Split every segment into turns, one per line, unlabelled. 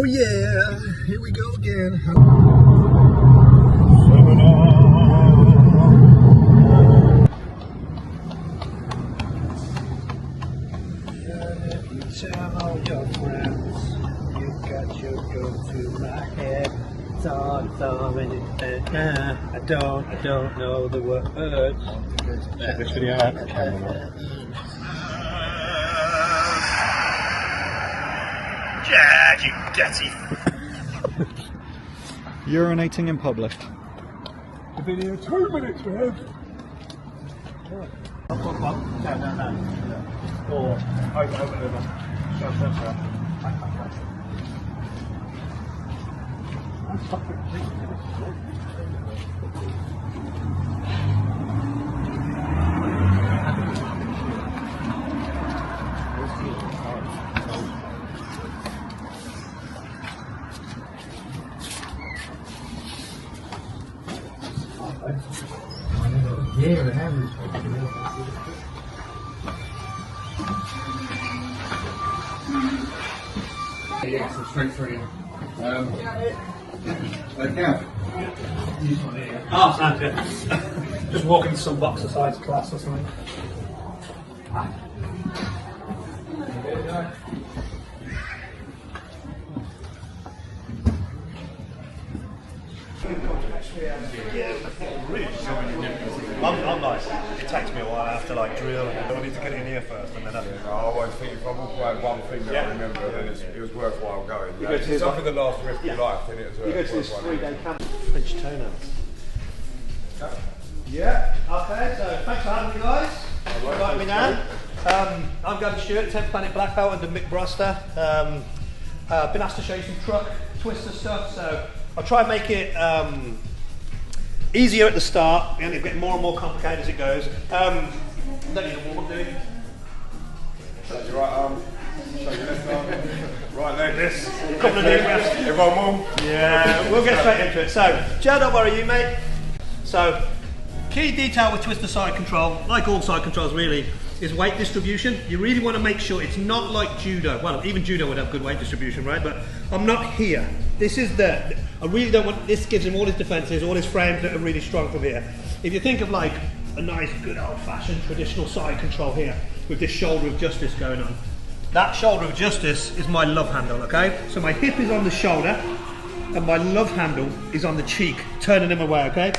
Oh yeah, here we go again. Tell all your friends you got your go-to my head. I don't know the words. Check this video out. Yeah, you dirty.
Urinating in public.
The video 2 minutes, man. No. Or over. Shut.
Yeah, some straight for you. Okay.
Oh, sounds good. Just walking to some boxer-sized class or something. I'm like, it takes me a while. I have to like drill and I need to get in here first and then
I always think if I walk away with one thing that I remember, then it was worthwhile going. It's something that lasts the rest of your life, then it's
you go to this
worthwhile.
3-day camp. French toenails. Yeah, okay, so thanks for having me guys. Inviting me down. I'm Gavin Stewart, 10th Planet Black Belt under Mick Broster. Been asked to show you some truck twister stuff, so I'll try and make it easier at the start and it'll get more and more complicated as it goes. Don't need a warm-up, do you?
Show your right arm, show your left arm, right leg.
This. Couple of breaths.
Everyone warm?
Yeah, we'll get straight into it. So, Joe, don't worry you, mate. So, key detail with twister side control, like all side controls really, is weight distribution. You really want to make sure it's not like judo. Well, even judo would have good weight distribution, right? But I'm not here. This is I really don't want, this gives him all his defenses, all his frames that are really strong from here. If you think of like a nice, good old-fashioned traditional side control here, with this shoulder of justice going on. That shoulder of justice is my love handle, okay? So my hip is on the shoulder, and my love handle is on the cheek, turning him away, okay?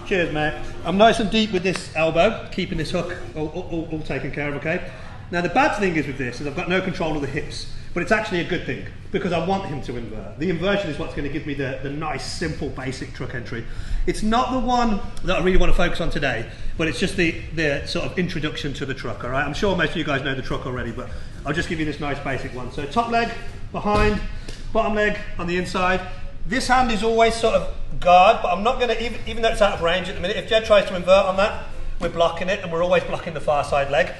Cheers, mate. I'm nice and deep with this elbow, keeping this hook all taken care of, okay? Now the bad thing is with this is I've got no control of the hips, but it's actually a good thing because I want him to invert. The inversion is what's going to give me the nice, simple, basic truck entry. It's not the one that I really want to focus on today, but it's just the sort of introduction to the truck, all right? I'm sure most of you guys know the truck already, but I'll just give you this nice basic one. So top leg behind, bottom leg on the inside. This hand is always sort of guard, but I'm not going to, even though it's out of range at the minute, if Jed tries to invert on that, we're blocking it, and we're always blocking the far side leg.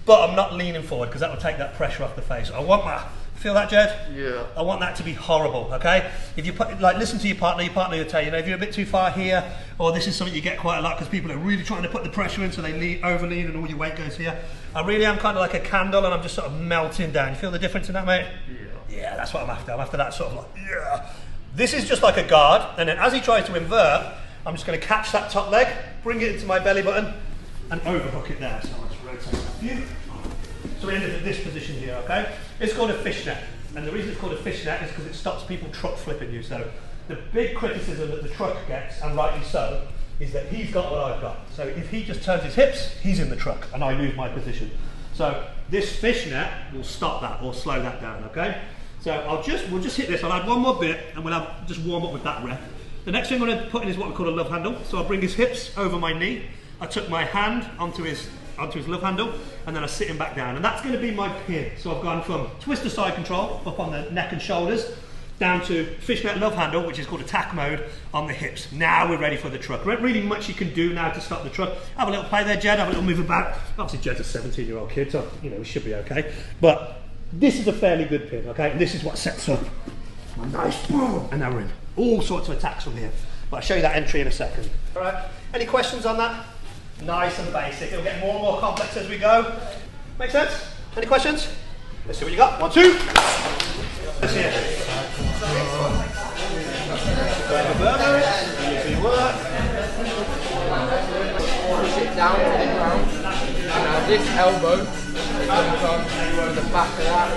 But I'm not leaning forward, because that will take that pressure off the face. I want that, feel that, Jed? Yeah. I want that to be horrible, okay? If you put, like, listen to your partner will tell you, if you're a bit too far here, or this is something you get quite a lot, because people are really trying to put the pressure in, so they over lean and all your weight goes here. I really am kind of like a candle, and I'm just sort of melting down. You feel the difference in that, mate? Yeah. Yeah, that's what I'm after. I'm after that sort of like, yeah. This is just like a guard, and then as he tries to invert, I'm just going to catch that top leg, bring it into my belly button, and overhook it there. So I'll just rotate that view. So we end up in this position here, okay? It's called a fishnet, and the reason it's called a fishnet is because it stops people truck flipping you. So the big criticism that the truck gets, and rightly so, is that he's got what I've got. So if he just turns his hips, he's in the truck, and I lose my position. So this fishnet will stop that or slow that down, okay? So we'll just hit this. I'll add one more bit and we'll just warm up with that rep. The next thing I'm going to put in is what we call a love handle. So I'll bring his hips over my knee. I took my hand onto his love handle and then I sit him back down. And that's going to be my pin. So I've gone from twister side control up on the neck and shoulders down to fishnet love handle, which is called attack mode on the hips. Now we're ready for the truck. Really much you can do now to stop the truck. Have a little play there, Jed. Have a little move about. Obviously Jed's a 17-year-old kid, so we should be okay. But this is a fairly good pin, okay? And this is what sets up a nice boom. And now we're in all sorts of attacks from here. But I'll show you that entry in a second. All right, any questions on that? Nice and basic. It'll get more and more complex as we go. Make sense? Any questions? Let's see what you got. 1, 2. Let's see it.
Push it down to the ground. And now this elbow is going to come to the back of that.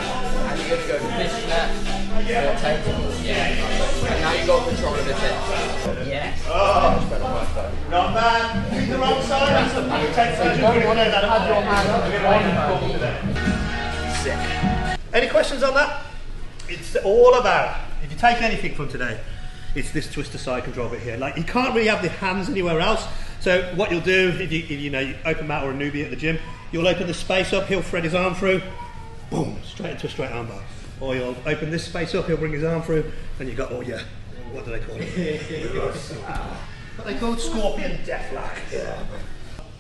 And you're going to go fishnet or tentacles. And now you've got control of the tip. Yes.
Oh, not bad. Keep the wrong side.
So you don't want to have your hand on the
Sick. Any questions on that? It's all about, if you take anything from today, it's this twister side control bit here. Like, you can't really have the hands anywhere else. So what you'll do, if you know, you open Matt or a newbie at the gym, you'll open the space up, he'll thread his arm through, boom, straight into a straight arm bar. Or you'll open this space up, he'll bring his arm through, and you've got, oh yeah, what do they call it? What they call scorpion deathlock. Yeah.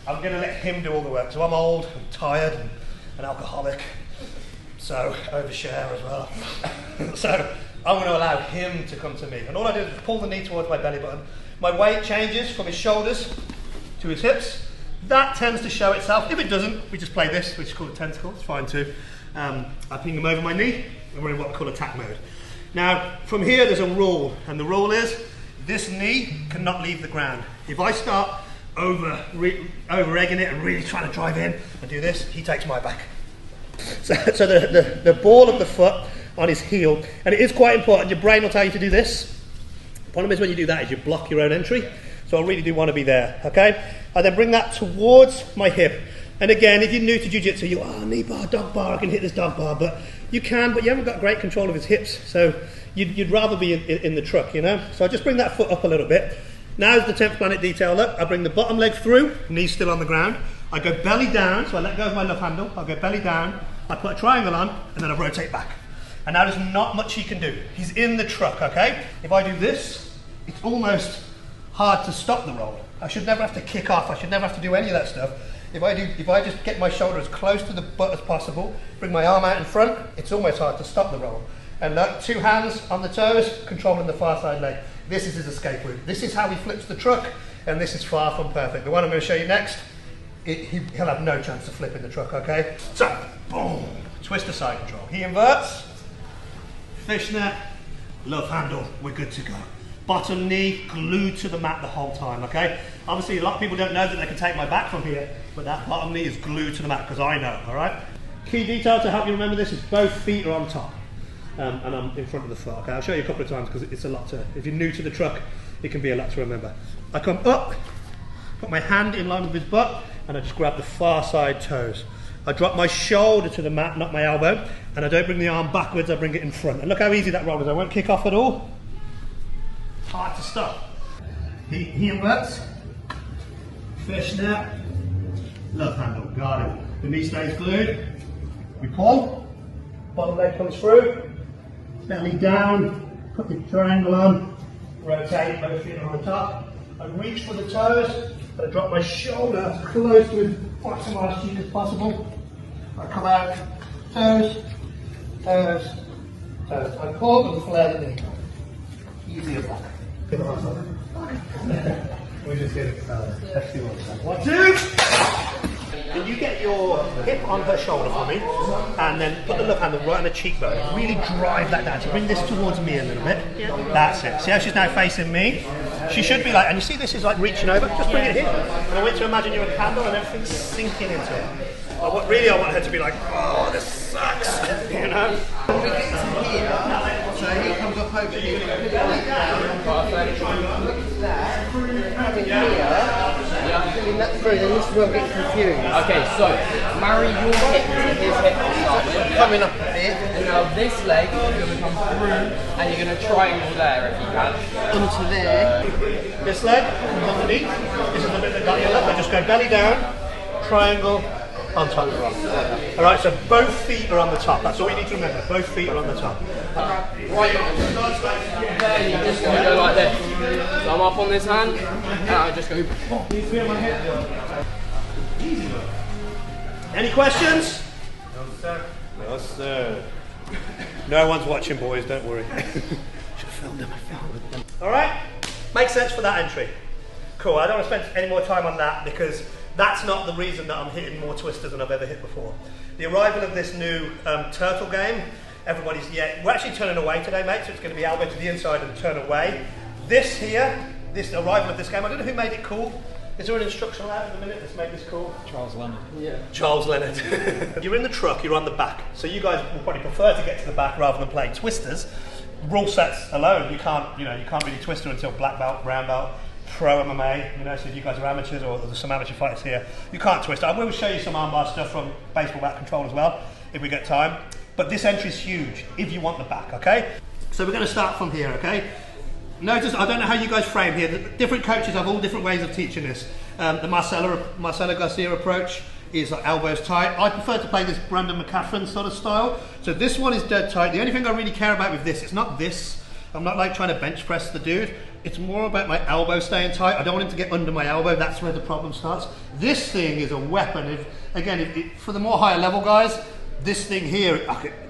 I'm going to let him do all the work. So I'm old, I'm tired, and an alcoholic. So, overshare as well. So, I'm going to allow him to come to me. And all I do is pull the knee towards my belly button. My weight changes from his shoulders to his hips. That tends to show itself. If it doesn't, we just play this, which is called a tentacle. It's fine too. I ping him over my knee, and we're in what we call attack mode. Now, from here, there's a rule. And the rule is, this knee cannot leave the ground. If I start over-egging it and really trying to drive in and do this, he takes my back. So the ball of the foot on his heel, and it is quite important, your brain will tell you to do this. The problem is when you do that is you block your own entry, so I really do want to be there, okay? I then bring that towards my hip, and again, if you're new to jiu-jitsu, knee bar, dog bar, I can hit this dog bar, but you can, but you haven't got great control of his hips, so you'd rather be in the truck, you know? So I just bring that foot up a little bit. Now's the 10th planet detail look. I bring the bottom leg through, knees still on the ground. I go belly down, so I let go of my love handle. I go belly down, I put a triangle on, and then I rotate back. And now there's not much he can do. He's in the truck, okay? If I do this, it's almost hard to stop the roll. I should never have to kick off. I should never have to do any of that stuff. If I just get my shoulder as close to the butt as possible, bring my arm out in front, it's almost hard to stop the roll. And look, 2 hands on the toes, controlling the far side leg. This is his escape route. This is how he flips the truck, and this is far from perfect. The one I'm going to show you next, he'll have no chance of flipping the truck, okay? So, boom, twister side control. He inverts, fishnet, love handle, we're good to go. Bottom knee glued to the mat the whole time, okay? Obviously, a lot of people don't know that they can take my back from here, but that bottom knee is glued to the mat, because I know, all right? Key detail to help you remember this is both feet are on top. And I'm in front of the foot, okay? I'll show you a couple of times because it's a lot to, if you're new to the truck, it can be a lot to remember. I come up, put my hand in line with his butt, and I just grab the far side toes. I drop my shoulder to the mat, not my elbow, and I don't bring the arm backwards, I bring it in front. And look how easy that roll is, I won't kick off at all. It's hard to stop. He inverts, fishnet, love handle, got it. The knee stays glued, we pull, bottom leg comes through, belly down, put the triangle on, rotate, both feet are on top. I reach for the toes, I drop my shoulder as close to his bottom arse cheek as possible. I come out, toes, toes, toes. I pull and flare the knee. Easy as that. We're just getting let's see what's that. 1, 2! And you get your hip on her shoulder for me, and then put the love handle right on the cheekbone. Really drive that down. So bring this towards me a little bit. Yeah. That's it. See how she's now facing me? She should be like, and you see this is like reaching over? Just bring it here. And I want you to imagine you're a candle and everything's sinking into it. I want her to be like, oh, this sucks. You know?
When we get to here, so he comes up over here, put it down, perfect. Look at that, coming here, pulling that through, then this is where we get confused. Okay, so marry your hip to his hip to start with. Coming up a bit. And now this leg is going to come through, and you're going to triangle there if you can. Onto there.
This leg comes underneath. This is the bit that got your left. I just go belly down, triangle, on top. Alright, so both feet are on the top. That's all you need to remember. Both feet are on the top.
Right. There, you're just going to go like this. So I'm up on this hand, and I just go.
Any questions?
No, sir.
No, sir. No one's watching, boys, don't worry. Should have filmed them, I filmed them. Alright, makes sense for that entry. Cool, I don't want to spend any more time on that because that's not the reason that I'm hitting more twisters than I've ever hit before. The arrival of this new turtle game everybody's, yeah, we're actually turning away today, mate, so it's going to be elbow to the inside and turn away. This here, this arrival of this game, I don't know who made it cool. Is there an instructional out in a minute that's made this cool?
Charles Leonard.
Yeah. Charles Leonard. You're in the truck, you're on the back. So you guys will probably prefer to get to the back rather than play twisters. Rule sets alone, you can't really twister until black belt, brown belt, pro MMA, so if you guys are amateurs or there's some amateur fighters here, you can't twist. I will show you some armbar stuff from baseball bat control as well, if we get time. But this entry is huge, if you want the back, okay? So we're going to start from here, okay? Notice, I don't know how you guys frame here. The different coaches have all different ways of teaching this. The Marcelo Garcia approach is like elbows tight. I prefer to play this Brandon McCaffrey sort of style. So this one is dead tight. The only thing I really care about with this, it's not this. I'm not like trying to bench press the dude. It's more about my elbow staying tight. I don't want him to get under my elbow. That's where the problem starts. This thing is a weapon. For the more higher level guys, this thing here,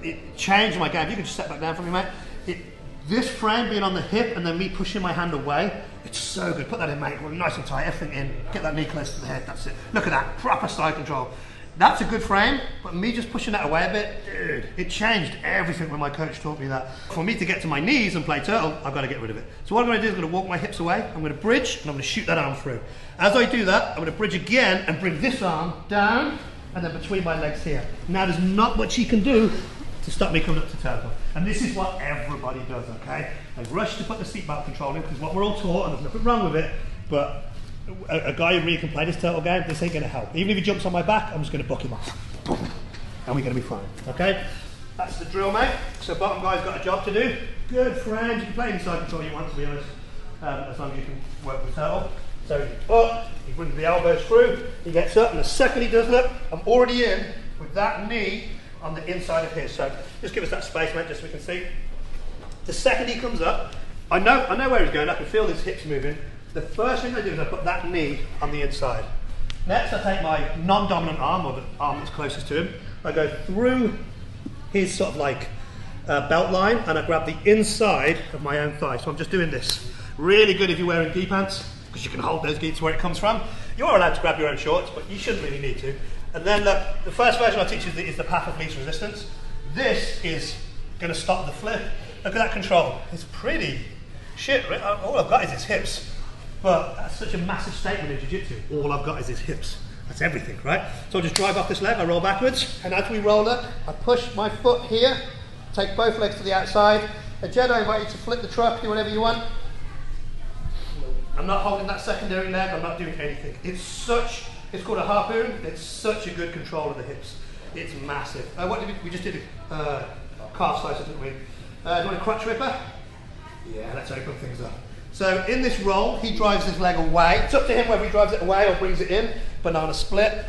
it changed my game. You can just step back down for me, mate. This frame being on the hip and then me pushing my hand away, it's so good. Put that in, mate. We're nice and tight, everything in. Get that knee close to the head, that's it. Look at that, proper side control. That's a good frame, but me just pushing that away a bit, dude, it changed everything when my coach taught me that. For me to get to my knees and play turtle, I've got to get rid of it. So what I'm going to do is I'm going to walk my hips away, I'm going to bridge, and I'm going to shoot that arm through. As I do that, I'm going to bridge again and bring this arm down, and then between my legs here. Now there's not much you can do to stop me coming up to turtle. And this is what everybody does, okay? They rush to put the seatbelt control in because what we're all taught, and there's nothing wrong with it, but a guy who really can play this turtle game, this ain't gonna help. Even if he jumps on my back, I'm just gonna buck him off. And we're gonna be fine, okay? That's the drill, mate. So bottom guy's got a job to do. Good friend, you can play any side control you want, to be honest, as long as you can work with turtle. So he brings the elbows through, he gets up, and the second he does that, I'm already in with that knee on the inside of his. So just give us that space, mate, just so we can see. The second he comes up, I know where he's going, I can feel his hips moving. The first thing I do is I put that knee on the inside. Next I take my non-dominant arm, or the arm that's closest to him, I go through his sort of like belt line and I grab the inside of my own thigh. So I'm just doing this. Really good if you're wearing gi pants, because you can hold those gi to where it comes from. You're allowed to grab your own shorts, but you shouldn't really need to. And then the first version I teach is the path of least resistance. This is going to stop the flip. Look at that control. It's pretty shit, right? All I've got is his hips. But that's such a massive statement in jiu-jitsu. All I've got is his hips. That's everything, right? So I just drive off this leg, I roll backwards, and as we roll it, I push my foot here, take both legs to the outside. A Jedi, I invite you to flip the truck, do whatever you want. I'm not holding that secondary leg, I'm not doing anything. It's called a harpoon. It's such a good control of the hips. It's massive. We just did a calf slicer, didn't we? Do you want a crotch ripper? Yeah, let's open things up. So in this roll, he drives his leg away. It's up to him whether he drives it away or brings it in. Banana split,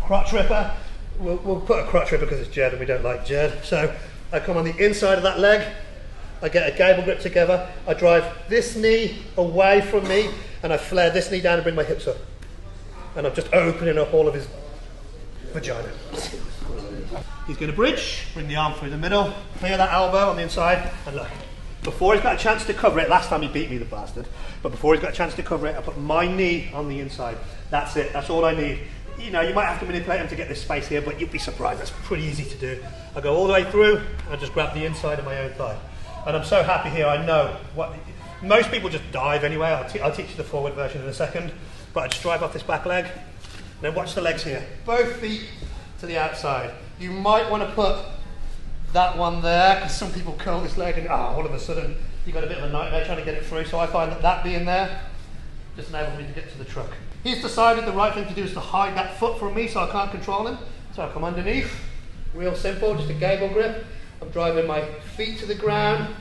crotch ripper. We'll put a crotch ripper because it's Jed and we don't like Jed. So I come on the inside of that leg. I get a gable grip together. I drive this knee away from me and I flare this knee down and bring my hips up. And I'm just opening up all of his vagina. He's going to bridge, bring the arm through the middle, clear that elbow on the inside, and look. Before he's got a chance to cover it, last time he beat me, the bastard, but before he's got a chance to cover it, I put my knee on the inside. That's it, that's all I need. You might have to manipulate him to get this space here, but you'd be surprised, that's pretty easy to do. I go all the way through, and I just grab the inside of my own thigh. And I'm so happy here, I know what. Most people just dive anyway, I'll teach you the forward version in a second, but I just drive off this back leg, and then watch the legs here. Both feet to the outside. You might want to put that one there, because some people curl this leg and all of a sudden you've got a bit of a nightmare trying to get it through, so I find that being there just enables me to get to the truck. He's decided the right thing to do is to hide that foot from me so I can't control him, so I come underneath, real simple, just a gable grip. I'm driving my feet to the ground,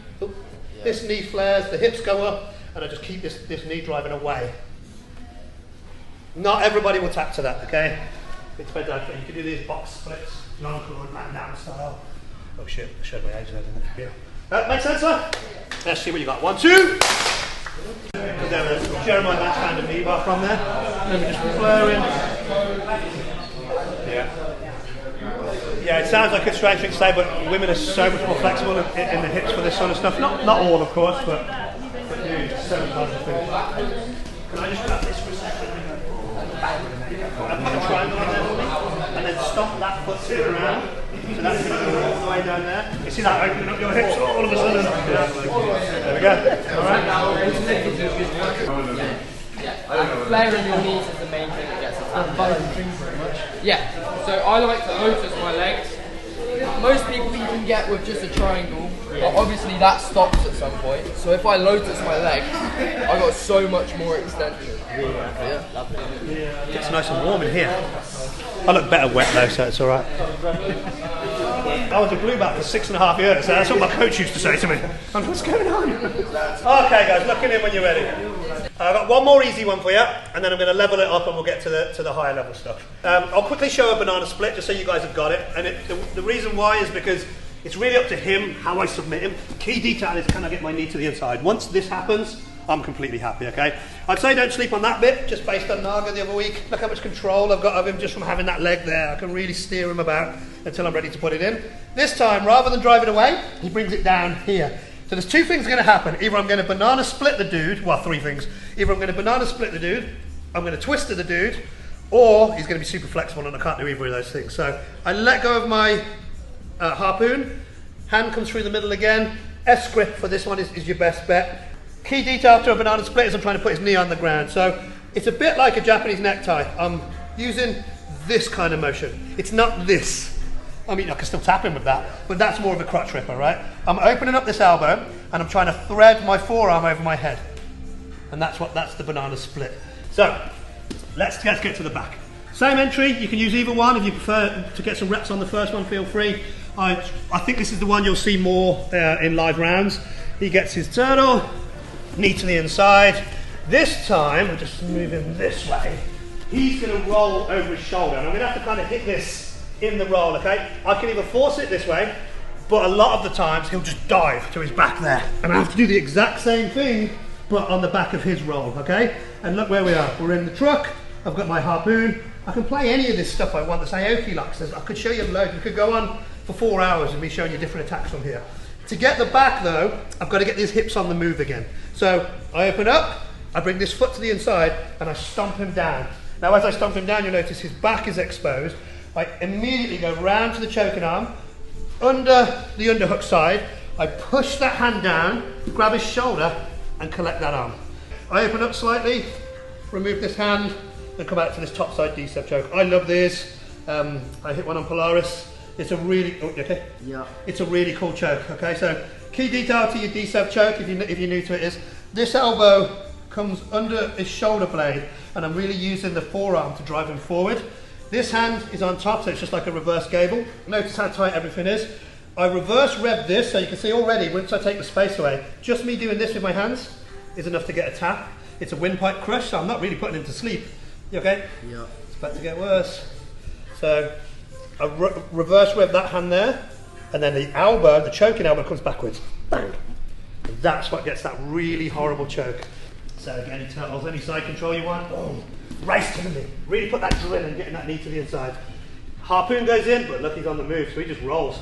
this knee flares, the hips go up, and I just keep this knee driving away. Not everybody will tap to that, okay? It depends on you can do these box splits, non-cord, man down style. Oh shit, I showed my age there, didn't I? Yeah. Make sense, sir? Let's see what you got. 1, 2. There's Jeremiah Match hand and knee bar from there. Let me just flare in. Yeah, it sounds like a strange thing to say, but women are so much more flexible in the hips for this sort of stuff. Not all, of course, but dude, so much harder to finish. Can I just grab this for a second? I put a triangle on there for me, and then stop that foot to the ground. So that's going to go all the way down there. You see that opening up your hips all of a sudden? There we go. Alright.
Flaring your knees is the main thing that gets us. Yeah, so I like to lotus my legs. Most people you can get with just a triangle, but obviously that stops at some point. So if I lotus my legs, I got so much more extension. Yeah, lovely.
It's nice and warm in here. I look better wet though, so it's alright. I was a blue belt for 6.5 years, so that's what my coach used to say to me. And what's going on? Okay guys, look in when you're ready. I've got one more easy one for you, and then I'm going to level it up and we'll get to the higher level stuff. I'll quickly show a banana split just so you guys have got it. And the reason why is because it's really up to him how I submit him. Key detail is can I get my knee to the inside. Once this happens, I'm completely happy, okay? I'd say don't sleep on that bit, just based on Naga the other week. Look how much control I've got of him just from having that leg there. I can really steer him about until I'm ready to put it in. This time, rather than drive it away, he brings it down here. So there's two things going to happen. Either I'm going to banana split the dude, well, three things. Either I'm going to banana split the dude, I'm going to twist the dude, or he's going to be super flexible and I can't do either of those things. So I let go of my harpoon, hand comes through the middle again. S-grip for this one is your best bet. Key detail after a banana split is I'm trying to put his knee on the ground. So it's a bit like a Japanese necktie. I'm using this kind of motion. It's not this. I mean, I can still tap him with that, but that's more of a crotch ripper, right? I'm opening up this elbow and I'm trying to thread my forearm over my head. And that's the banana split. So let's get to the back. Same entry, you can use either one. If you prefer to get some reps on the first one, feel free. I think this is the one you'll see more in live rounds. He gets his turtle, knee to the inside. This time, we'll just move him this way. He's going to roll over his shoulder, and I'm going to have to kind of hit this in the roll, okay? I can either force it this way, but a lot of the times he'll just dive to his back there. And I have to do the exact same thing, but on the back of his roll, okay? And look where we are. We're in the truck. I've got my harpoon. I can play any of this stuff I want. The Aoki locks. I could show you loads. We could go on for 4 hours and me showing you different attacks from here. To get the back though, I've got to get these hips on the move again. So I open up, I bring this foot to the inside and I stomp him down. Now as I stomp him down, you'll notice his back is exposed. I immediately go round to the choking arm, under the underhook side, I push that hand down, grab his shoulder and collect that arm. I open up slightly, remove this hand and come out to this top side D-sub choke. I love these. I hit one on Polaris. It's a really, okay? Yeah. It's a really cool choke, okay? So key detail to your D-sub choke, if you're new to it, is this elbow comes under his shoulder blade and I'm really using the forearm to drive him forward. This hand is on top, so it's just like a reverse gable. Notice how tight everything is. I reverse rev this, so you can see already, once I take the space away, just me doing this with my hands is enough to get a tap. It's a windpipe crush, so I'm not really putting him to sleep. You okay? Yeah. It's about to get worse. So I reverse rev that hand there, and then the elbow, the choking elbow comes backwards. Bang. And that's what gets that really horrible choke. So again, turtles, any side control you want, boom. Race to the knee. Really put that drill in, getting that knee to the inside. Harpoon goes in, but look, he's on the move, so he just rolls.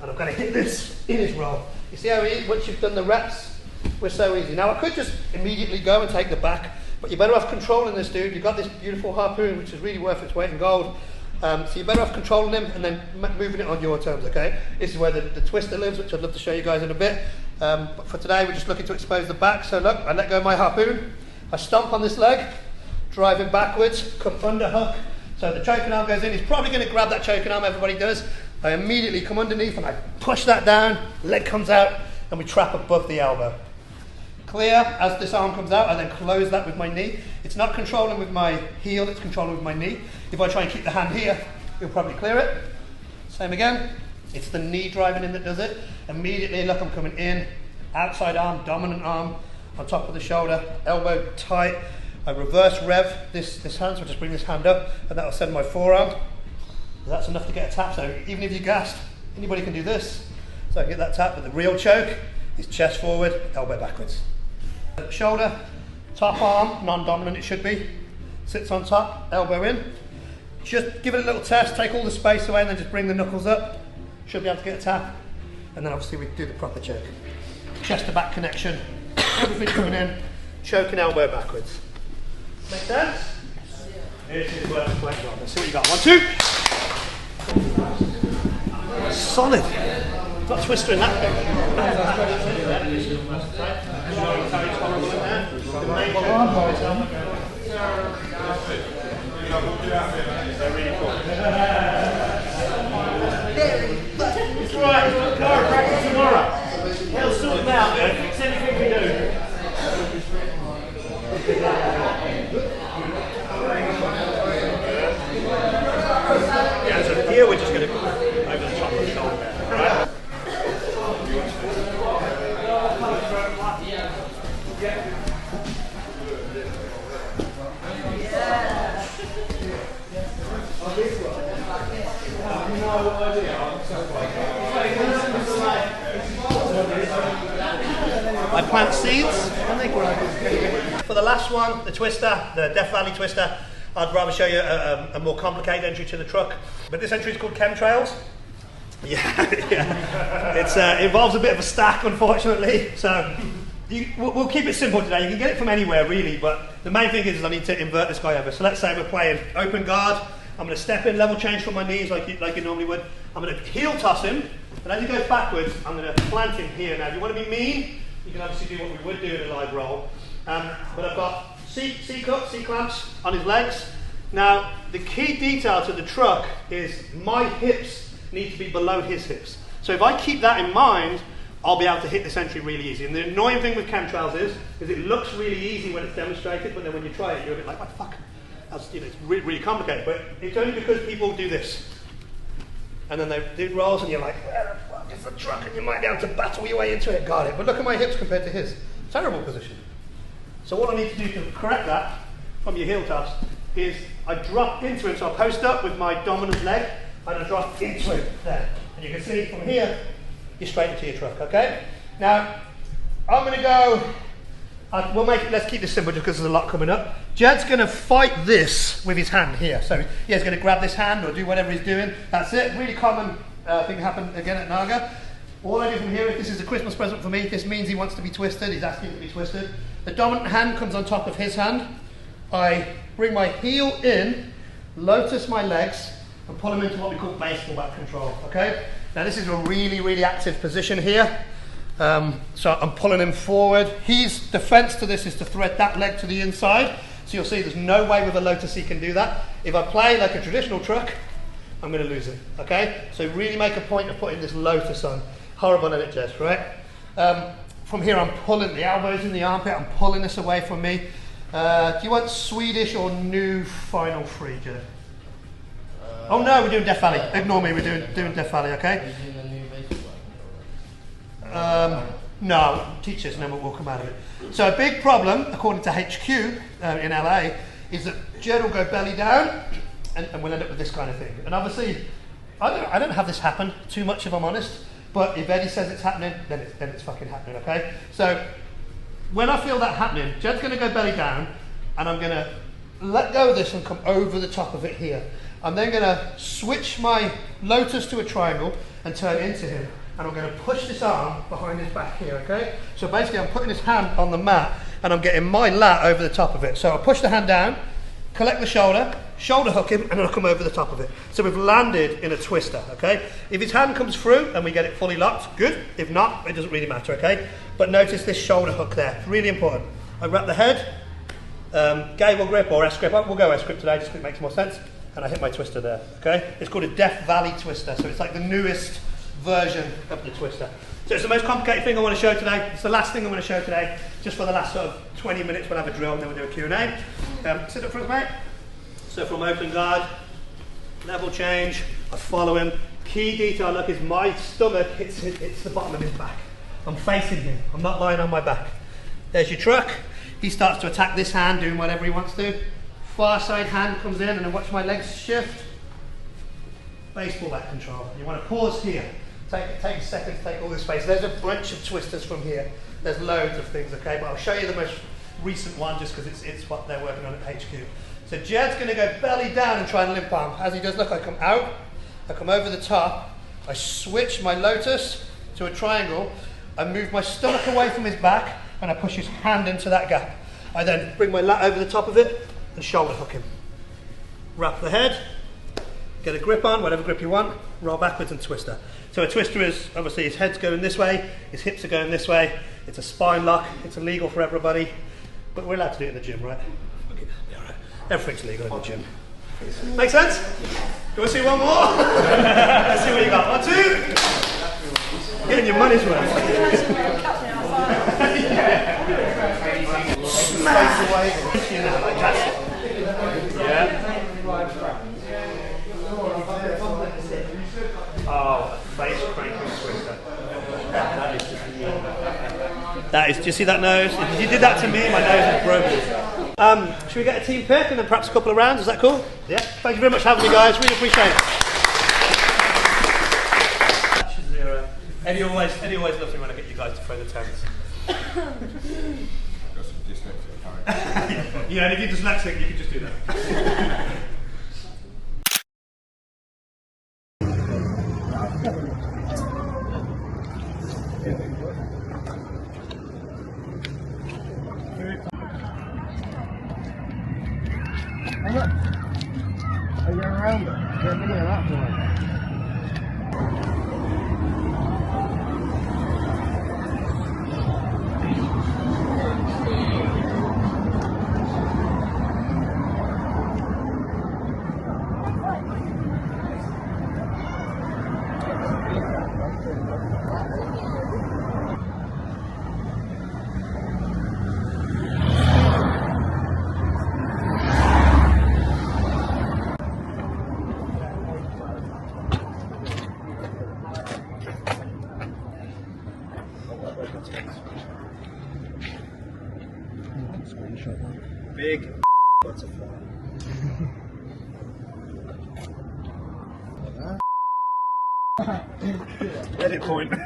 And I'm going to hit this in his roll. You see how easy, once you've done the reps, we're so easy. Now I could just immediately go and take the back, but you're better off controlling this dude. You've got this beautiful harpoon, which is really worth its weight in gold. So you're better off controlling him and then moving it on your terms, okay? This is where the twister lives, which I'd love to show you guys in a bit. But for today, we're just looking to expose the back. So look, I let go of my harpoon. I stomp on this leg. Drive him backwards, come under hook. So the choking arm goes in, he's probably going to grab that choking arm, everybody does. I immediately come underneath and I push that down, leg comes out, and we trap above the elbow. Clear, as this arm comes out, I then close that with my knee. It's not controlling with my heel, it's controlling with my knee. If I try and keep the hand here, you'll probably clear it. Same again, it's the knee driving in that does it. Immediately, look, I'm coming in, outside arm, dominant arm, on top of the shoulder, elbow tight. I reverse rev this hand, so I just bring this hand up and that'll send my forearm. That's enough to get a tap, so even if you're gassed, anybody can do this. So I get that tap, but the real choke is chest forward, elbow backwards. Shoulder, top arm, non-dominant it should be, sits on top, elbow in. Just give it a little test, take all the space away and then just bring the knuckles up. Should be able to get a tap. And then obviously we do the proper choke. Chest to back connection, everything coming in, choke and elbow backwards. Make sense? This is working quite well. Let's see what you got. 1, 2. solid. Not twister in that thing. It's right, chiropractor tomorrow. He'll sort them out and fix anything we do. Yeah, so here we're just going to go over the top of the shoulder there, right? I plant seeds and they grow. For the last one, the twister, the Death Valley twister, I'd rather show you a more complicated entry to the truck. But this entry is called chemtrails. Yeah, yeah. It involves a bit of a stack, unfortunately. So we'll keep it simple today. You can get it from anywhere, really. But the main thing is I need to invert this guy over. So let's say we're playing open guard. I'm going to step in, level change from my knees like you normally would. I'm going to heel toss him. And as he goes backwards, I'm going to plant him here. Now, if you want to be mean, you can obviously do what we would do in a live roll. But I've got C-clamps on his legs. Now, the key detail to the truck is my hips need to be below his hips. So if I keep that in mind, I'll be able to hit this entry really easy. And the annoying thing with chemtrails is it looks really easy when it's demonstrated, but then when you try it, you're a bit like, what the fuck? It's really, really complicated. But it's only because people do this. And then they do rolls, and you're like, where the fuck is the truck? And you might be able to battle your way into it. Got it. But look at my hips compared to his. Terrible position. So what I need to do to correct that from your heel toss is I drop into him. So I post up with my dominant leg, and I drop into him there. And you can see from here, you're straight into your truck, okay? Now, I'm going to go, let's keep this simple just because there's a lot coming up. Jed's going to fight this with his hand here. So yeah, he's going to grab this hand or do whatever he's doing. That's it. Really common thing happened again at Naga. All I do from here, if this is a Christmas present for me, this means he wants to be twisted. He's asking to be twisted. The dominant hand comes on top of his hand. I bring my heel in, lotus my legs, and pull him into what we call baseball bat control, okay? Now this is a really, really active position here. So I'm pulling him forward. His defense to this is to thread that leg to the inside. So you'll see there's no way with a lotus he can do that. If I play like a traditional truck, I'm going to lose him, okay? So really make a point of putting this lotus on. Horrible at it, Jess, right? From here I'm pulling the elbows in the armpit, I'm pulling this away from me. Do you want Swedish or new final three, Jess? Oh no, we're doing Death Valley. Ignore me, we're doing Death Valley, okay? No, teach us and then we'll come out of it. So a big problem, according to HQ in LA, is that Jed will go belly down and we'll end up with this kind of thing. And obviously, I don't have this happen too much if I'm honest, but if Eddie says it's happening, then it's fucking happening, okay? So when I feel that happening, Jed's going to go belly down and I'm going to let go of this and come over the top of it here. I'm then going to switch my lotus to a triangle and turn into him. And I'm going to push this arm behind his back here, okay? So basically I'm putting his hand on the mat and I'm getting my lat over the top of it. So I push the hand down, collect the shoulder hook him, and then I'll come over the top of it. So we've landed in a twister, okay? If his hand comes through and we get it fully locked, good. If not, it doesn't really matter, okay? But notice this shoulder hook there, it's really important. I wrap the head, gable grip or S-grip, we'll go S-grip today just because it makes more sense. And I hit my twister there, okay? It's called a Death Valley twister, so it's like the newest version of the twister. So it's the most complicated thing I want to show today. It's the last thing I want to show today. Just for the last sort of 20 minutes we'll have a drill and then we'll do a Q&A. Sit up for us, mate. So from open guard, level change, I follow him. Key detail, look, is my stomach hits the bottom of his back. I'm facing him, I'm not lying on my back. There's your truck. He starts to attack this hand, doing whatever he wants to. Far side hand comes in and then watch my legs shift. Baseball bat control. You want to pause here. Take a second to take all this space. There's a bunch of twisters from here. There's loads of things, okay? But I'll show you the most recent one just because it's what they're working on at HQ. So Jed's going to go belly down and try and limp arm. As he does, look, I come out, I come over the top, I switch my lotus to a triangle, I move my stomach away from his back, and I push his hand into that gap. I then bring my lat over the top of it and shoulder hook him. Wrap the head, get a grip on, whatever grip you want, roll backwards and twister. So a twister is, obviously his head's going this way, his hips are going this way, it's a spine lock, it's illegal for everybody, but we're allowed to do it in the gym, right? Okay, yeah, right. Everything's legal in the gym. Make sense? Do you want to see one more? Let's see what you got. 1, 2. Getting your money's worth. Smash away. Yeah. Oh, face cranking twister. That is, do you see that nose? If you did that to me, my nose is broken. Should we get a team pick and then perhaps a couple of rounds? Is that cool? Yeah. Thank you very much for having me, guys. Really appreciate it. Eddie always loves me when I get you guys to throw the tens.
Got some dyslexia.
Yeah, and if you're dyslexic, you can just do that.
Are you around it? Is there a video of that for
Big butterfly. Edit point. We're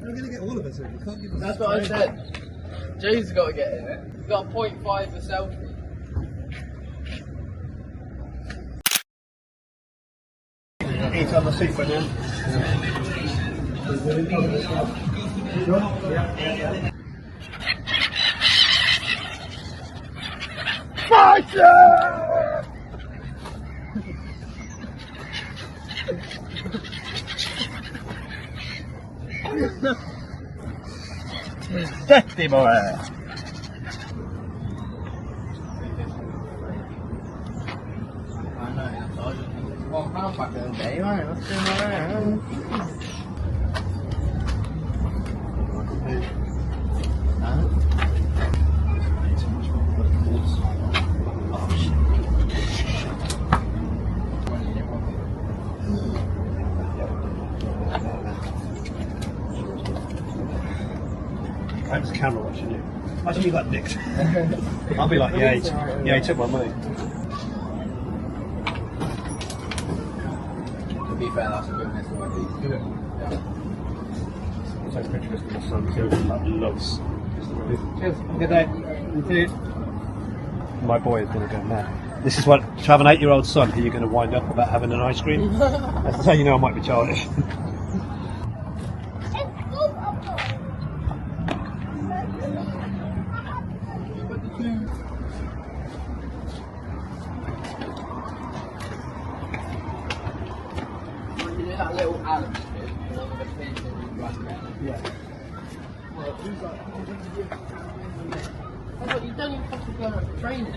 going to get all of us in. We can't give us.
That's what I said. Jay's got to get in it. He's got a 0.5 for selfie.
Eat on the seat for now.
Dirty boy! £1 back in the day, right? Let's do that.
I was camera watching you. Imagine you got nicked. I'll be like, yeah, he took my money.
To be fair, that's a good miss already.
Did it?
Yeah.
I'll take a picture of this with my son. He like, loves. Cheers. Good day. You too. My boy is going to go mad. This is what, to have an 8-year-old son who you're going to wind up about having an ice cream. That's how you know I might be childish.
That little Alex kid, the one with the fish and the black hair.
Yeah.
Well, he's like, I thought you don't even have to go out for training.